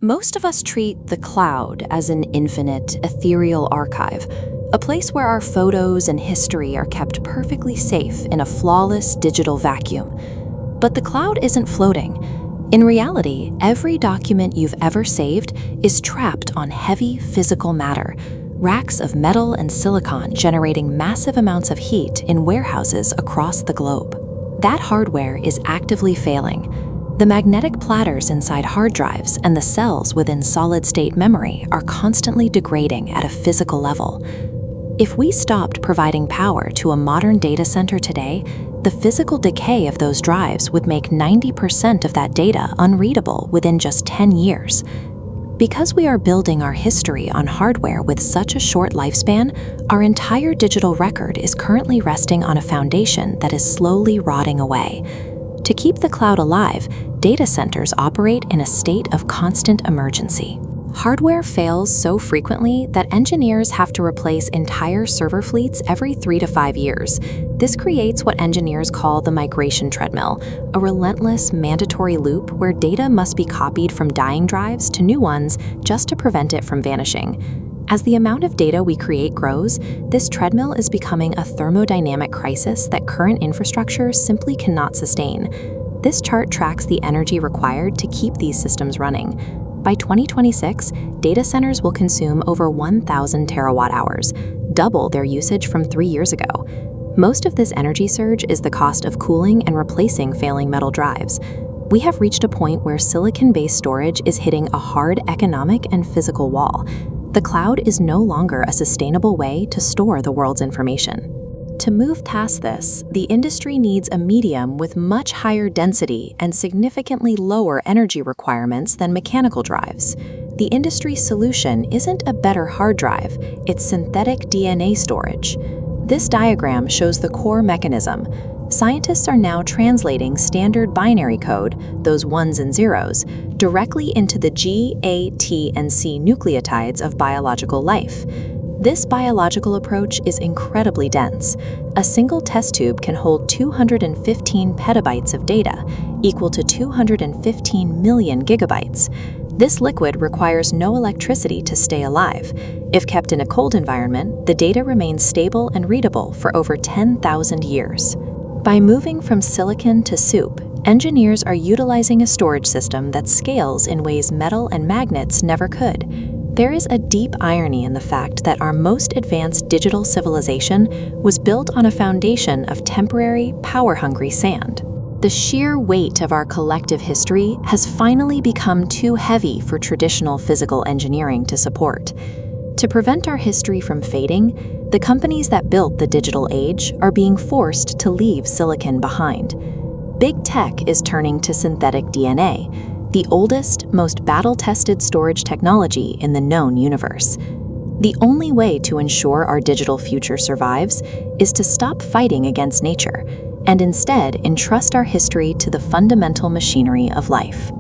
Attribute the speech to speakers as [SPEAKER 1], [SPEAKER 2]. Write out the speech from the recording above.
[SPEAKER 1] Most of us treat the cloud as an infinite, ethereal archive, a place where our photos and history are kept perfectly safe in a flawless digital vacuum. But the cloud isn't floating. In reality, every document you've ever saved is trapped on heavy physical matter, racks of metal and silicon generating massive amounts of heat in warehouses across the globe. That hardware is actively failing. The magnetic platters inside hard drives and the cells within solid-state memory are constantly degrading at a physical level. If we stopped providing power to a modern data center today, the physical decay of those drives would make 90% of that data unreadable within just 10 years. Because we are building our history on hardware with such a short lifespan, our entire digital record is currently resting on a foundation that is slowly rotting away. To keep the cloud alive, data centers operate in a state of constant emergency. Hardware fails so frequently that engineers have to replace entire server fleets every 3 to 5 years. This creates what engineers call the migration treadmill, a relentless, mandatory loop where data must be copied from dying drives to new ones just to prevent it from vanishing. As the amount of data we create grows, this treadmill is becoming a thermodynamic crisis that current infrastructure simply cannot sustain. This chart tracks the energy required to keep these systems running. By 2026, data centers will consume over 1,000 terawatt-hours, double their usage from 3 years ago. Most of this energy surge is the cost of cooling and replacing failing metal drives. We have reached a point where silicon-based storage is hitting a hard economic and physical wall. The cloud is no longer a sustainable way to store the world's information. To move past this, the industry needs a medium with much higher density and significantly lower energy requirements than mechanical drives. The industry's solution isn't a better hard drive, it's synthetic DNA storage. This diagram shows the core mechanism. Scientists are now translating standard binary code, those ones and zeros, directly into the G, A, T, and C nucleotides of biological life. This biological approach is incredibly dense. A single test tube can hold 215 petabytes of data, equal to 215 million gigabytes. This liquid requires no electricity to stay alive. If kept in a cold environment, the data remains stable and readable for over 10,000 years. By moving from silicon to soup, engineers are utilizing a storage system that scales in ways metal and magnets never could. There is a deep irony in the fact that our most advanced digital civilization was built on a foundation of temporary, power-hungry sand. The sheer weight of our collective history has finally become too heavy for traditional physical engineering to support. To prevent our history from fading, the companies that built the digital age are being forced to leave silicon behind. Big tech is turning to synthetic DNA, the oldest, most battle-tested storage technology in the known universe. The only way to ensure our digital future survives is to stop fighting against nature and instead entrust our history to the fundamental machinery of life.